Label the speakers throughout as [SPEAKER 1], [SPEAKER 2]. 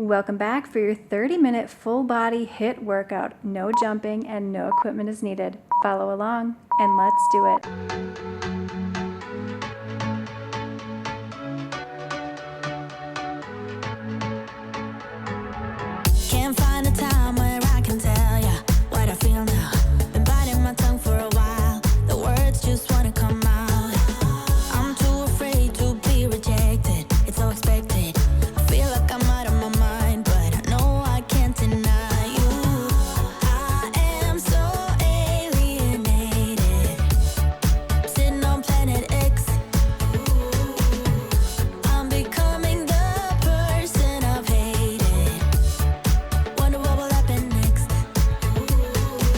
[SPEAKER 1] Welcome back for your 30-minute full body HIIT workout. No jumping and no equipment is needed. Follow along and let's do it.
[SPEAKER 2] Can't find a time where I can tell ya what I feel now. Been biting my tongue for a while. The words just wanna come out. I'm too afraid to be rejected. It's so expected. I feel like I'm out of my mind, but I know I can't deny you. I am so alienated. Sitting on planet X. I'm becoming the person I've hated. Wonder what will happen next.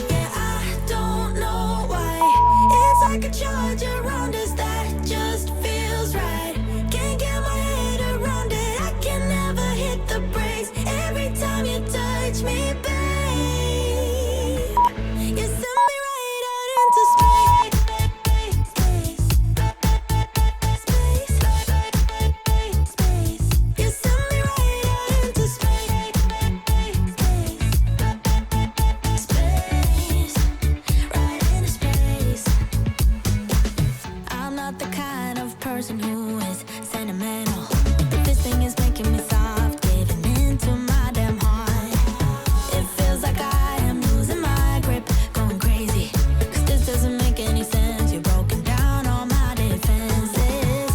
[SPEAKER 2] Yeah, I don't know why. It's like a charge around us that just feels right. Can't get my head around it. I can never hit the brakes. Every time you touch me, babe, you send me right out into space. You send me right out into space. Right into space. I'm not the kind of person who is sentimental, but this thing is making me soft, giving into my damn heart. It feels like I am losing my grip, going crazy, 'cause this doesn't make any sense. You're broken down all my defenses.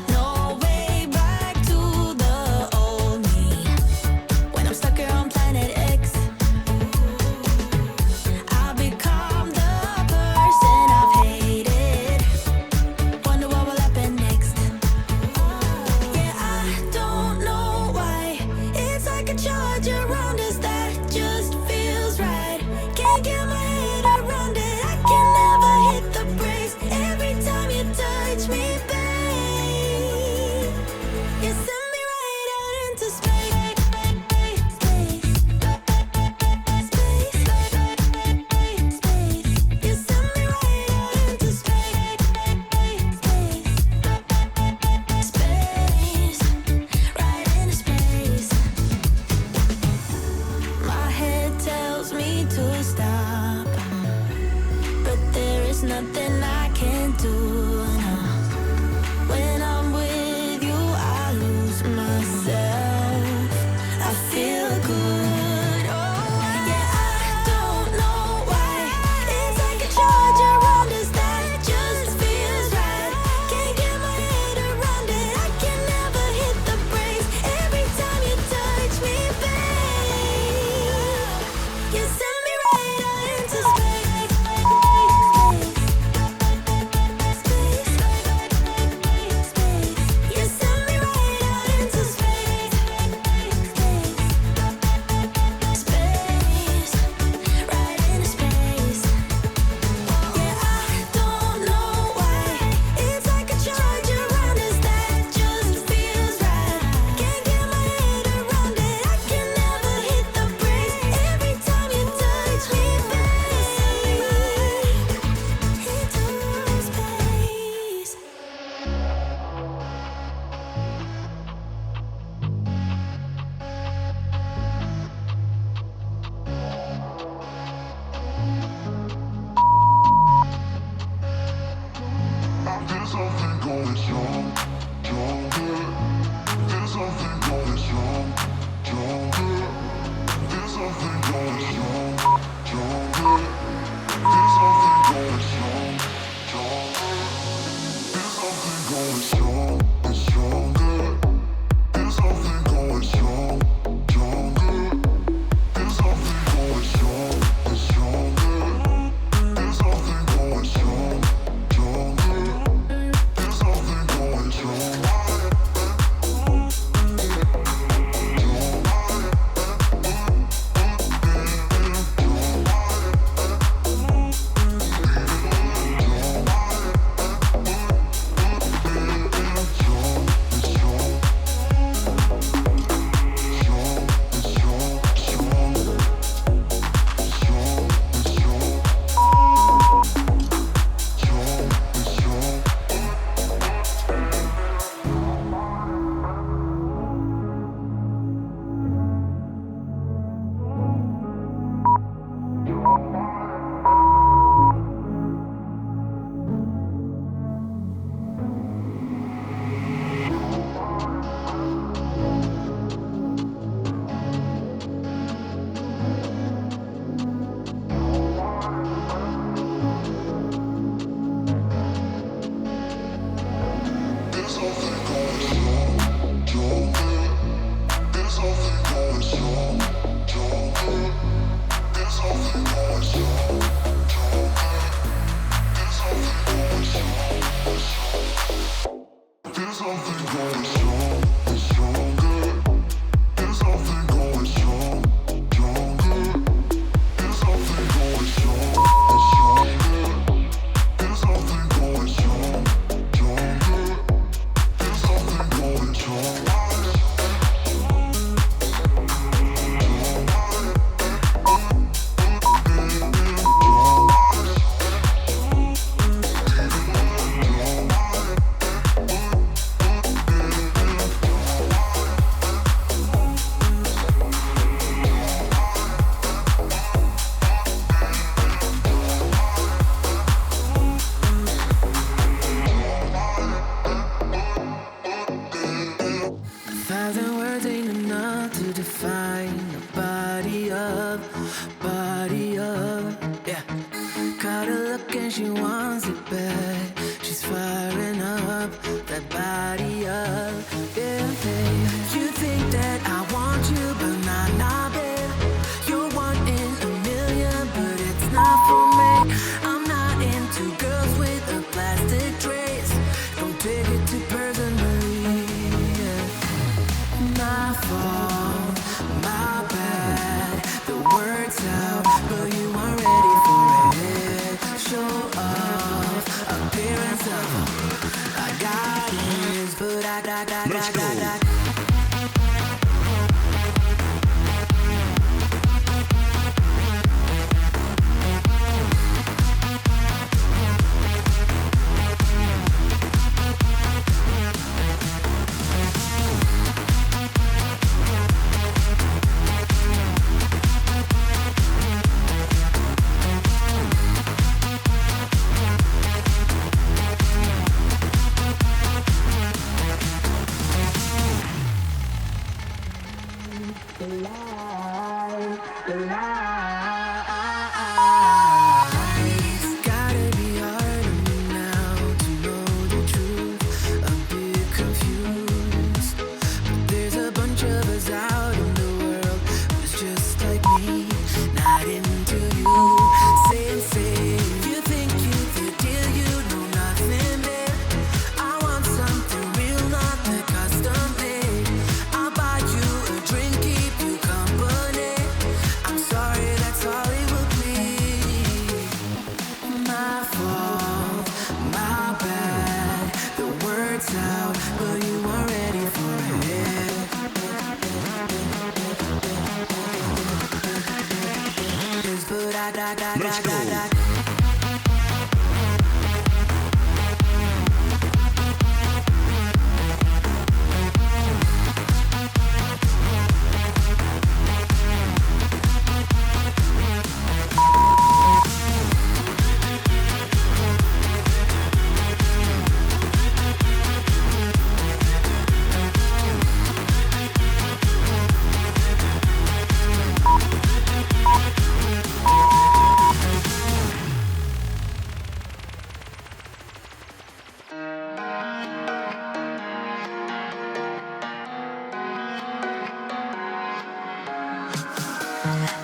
[SPEAKER 2] No way back to the old me. When I'm stuck here on planet X, I'll become the person I've hated. Wonder what will happen next. Yeah, I don't know why. It's like a charge around us that just feels right. Can't get my head around it. I can never hit the brakes. Every time you touch me, babe, you send me right out into space. You send me right out into space. Right into space. My head tells me to stop, but there is nothing I can do. No. When I'm with you, I lose myself. I feel good. Oh, yeah, I don't know why. It's like a charge around us that just feels right. Can't get my head around it. I can never hit the brakes. Every time you touch me, babe, you send me right out into space.
[SPEAKER 3] Let's go.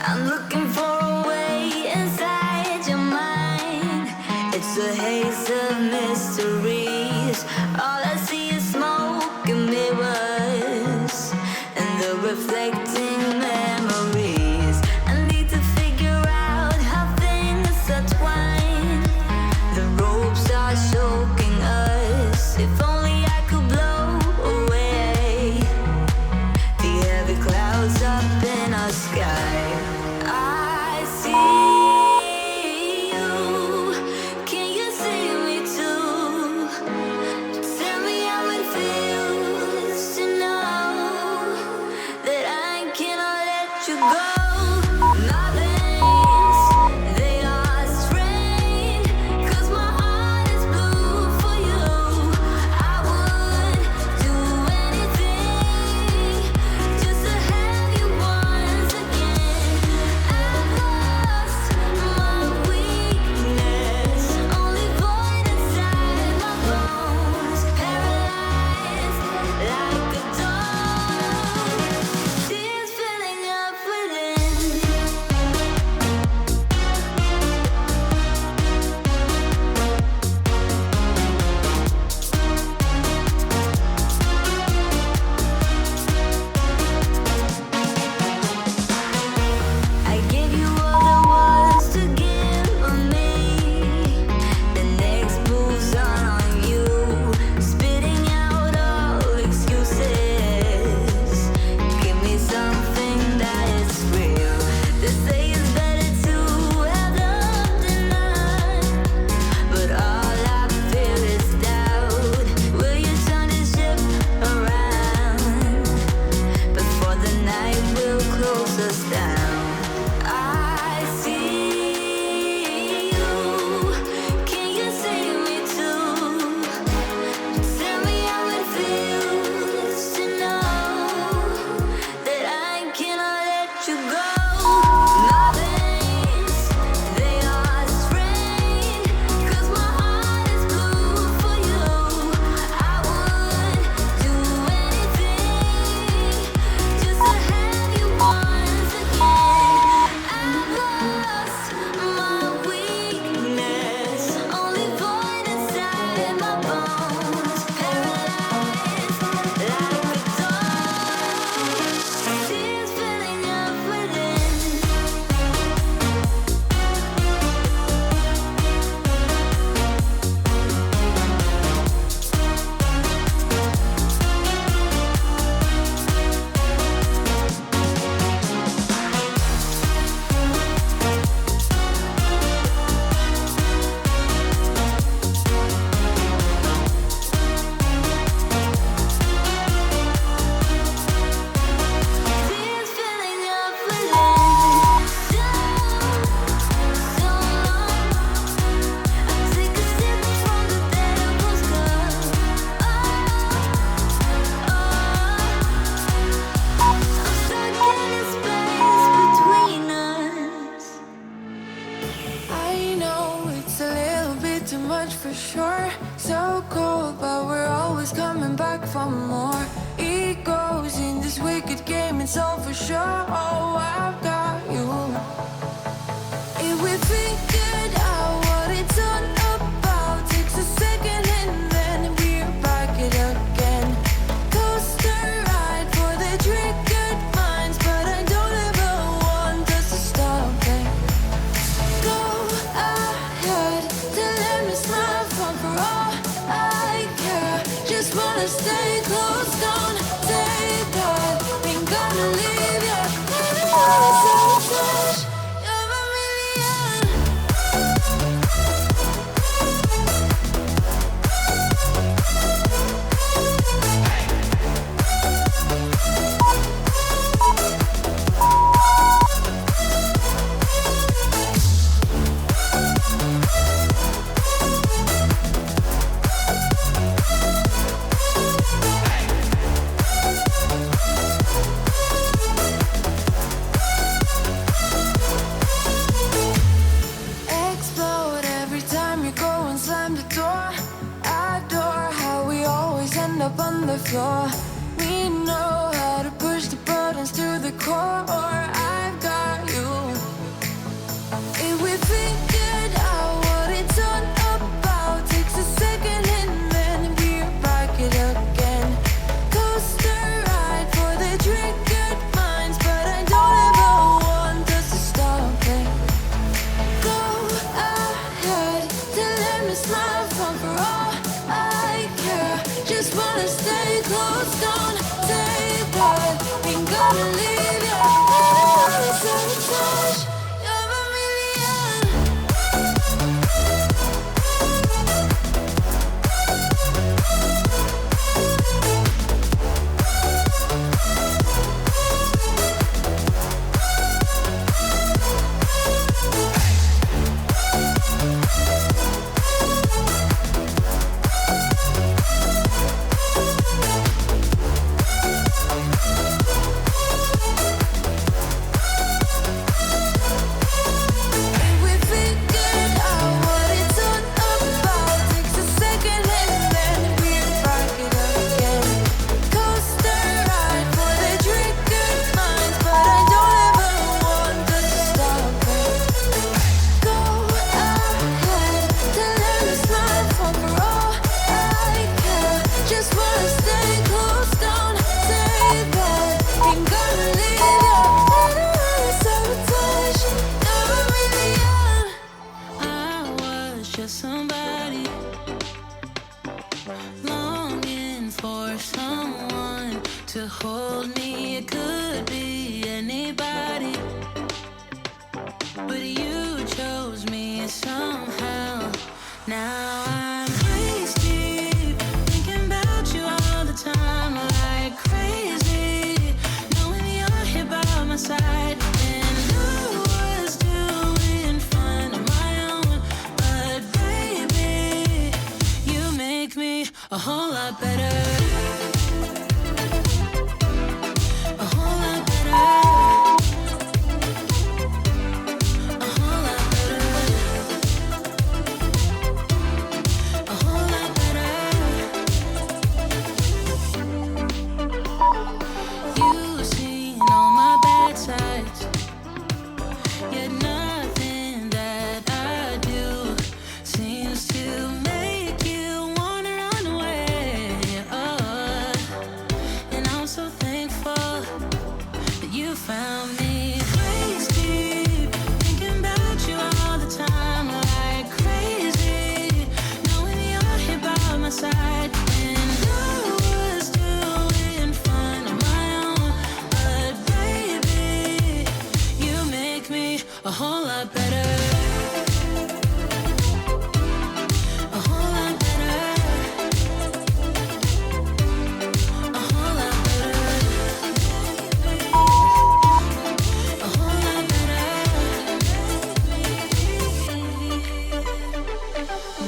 [SPEAKER 2] I'm looking for a way inside your mind. It's a haze of mysteries. All I see is smoke and mirrors, and the reflecting memories. I need to figure out how things are twined. The ropes are choking us. If only I could blow away the heavy clouds up in our sky. I see you. Can you see me too? Tell me how it feels to know that I cannot let you go. My veins, they are strained, 'cause my heart is blue for you. I would do anything just to have you once again. I've lost my weakness, only void inside my bones, paralyzed like a dog. Tears filling up within. sure I've got you. If we figured out what it's all about, takes a second and then we're back it again. Coaster ride for the triggered minds, but I don't ever want us to stop it. Go ahead to let me smile from for all I care. Just wanna stay close, don't take that. Ain't gonna leave you. So touch, you're a million. Explode every time you go and slam the door. Adore how we always end up on the floor. We know how to push the buttons to the core. I've got you. If we figured out what it's all about, takes a second and then we're back it again. Coaster ride for the triggered minds, but I don't ever want us to stop it. Go ahead to let me smile from for all I care. Just wanna stay close, don't take that. Ain't gonna leave you. So touch, you're a million. If we figured out what it's all about, takes a second and then we're back it again. Coaster ride for the triggered minds, but I don't ever want us to stop it. Go ahead to let me smile from for all I care. Just wanna stay close, don't take that. Ain't gonna leave you. Sabotage, you're a million. I was just somebody longing for someone to hold me. It could be anybody, but you chose me somehow. Now I'm waist deep, thinking about you all the time, like crazy, knowing you're here by my side. And I was doing fine on my own, but baby, you make me a whole lot better. A whole lot better. A whole lot better. A whole lot better. You've seen all my bad sides, yet nothing that I do seems to make you wanna run away. Oh, and I'm so thankful that you found me. Waist deep, thinking about you all the time, like crazy, knowing you're here by my side. And I was doing fine on my own, but baby, you make me a whole lot better. A whole lot better. A whole lot better. A whole lot better.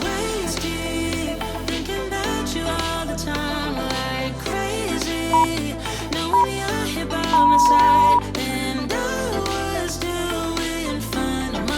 [SPEAKER 2] Waist deep, thinking about you all the time, like crazy, knowing you're here by my side. And I was doing fine on my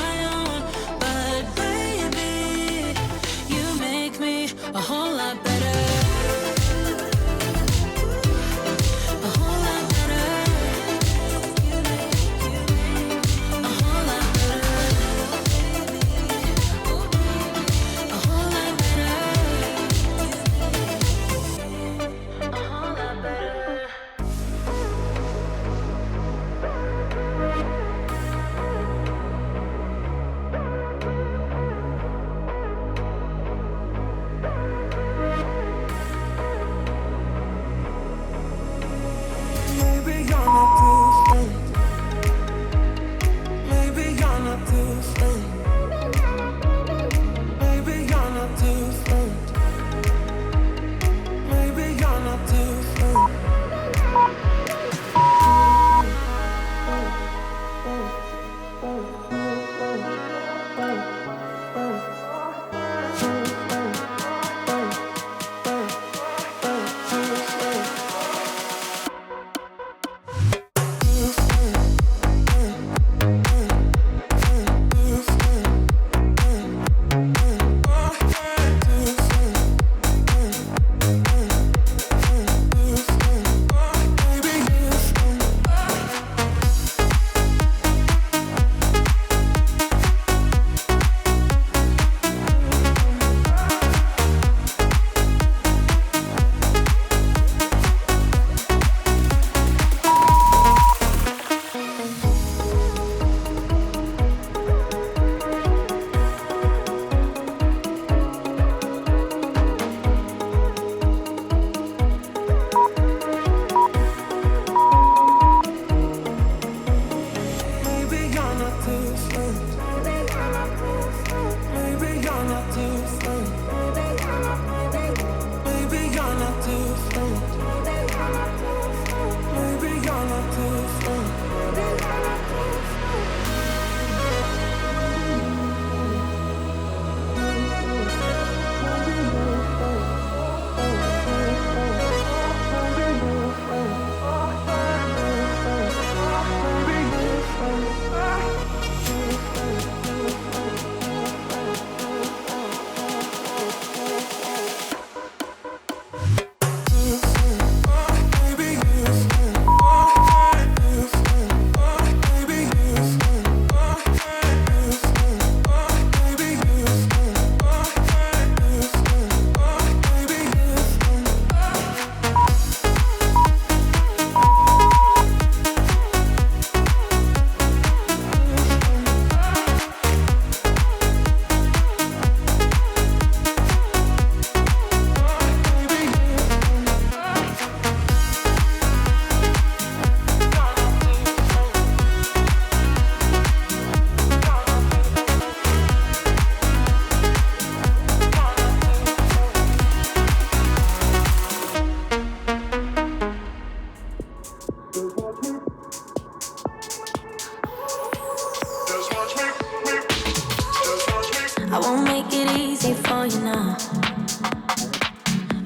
[SPEAKER 2] won't make it easy for you now.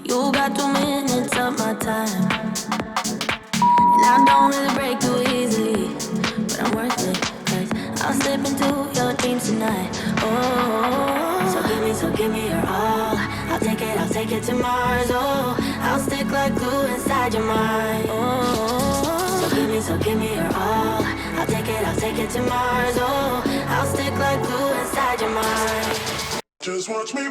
[SPEAKER 2] You got 2 minutes of my time, and I don't really break too easily, but I'm worth it, 'cause I'll slip into your dreams tonight. Oh, so give me your all. I'll take it to Mars. Oh, I'll stick like glue inside your mind. Oh, so give me your all. I'll take it to Mars. Oh, I'll stick like glue inside your mind.
[SPEAKER 3] Just watch me.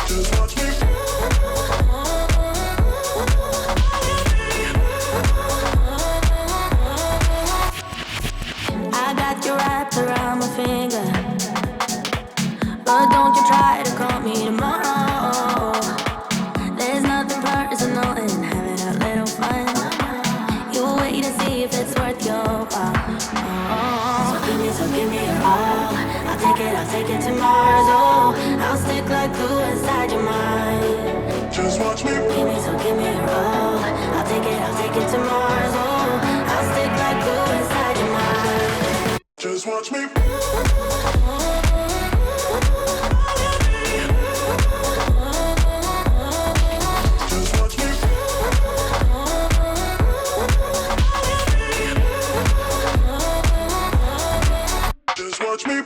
[SPEAKER 3] Just watch me.
[SPEAKER 2] I got you wrapped around my finger, but don't you try to call me tomorrow. There's nothing personal in having a little fun. You wait and see if it's worth your while. Oh, so give me your all. I'll take it to Mars. Oh, I'll stick like glue inside your mind.
[SPEAKER 3] Just watch me.
[SPEAKER 2] Give me your all. I'll take it to Mars. Oh, I'll stick like glue inside your mind.
[SPEAKER 3] Just watch me. Just watch me. Just watch me.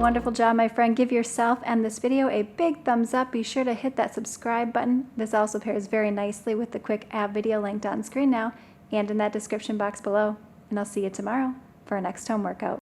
[SPEAKER 1] Wonderful job, my friend. Give yourself and this video a big thumbs up. Be sure to hit that subscribe button. This also pairs very nicely with the quick ab video linked on screen now and in that description box below. And I'll see you tomorrow for our next home workout.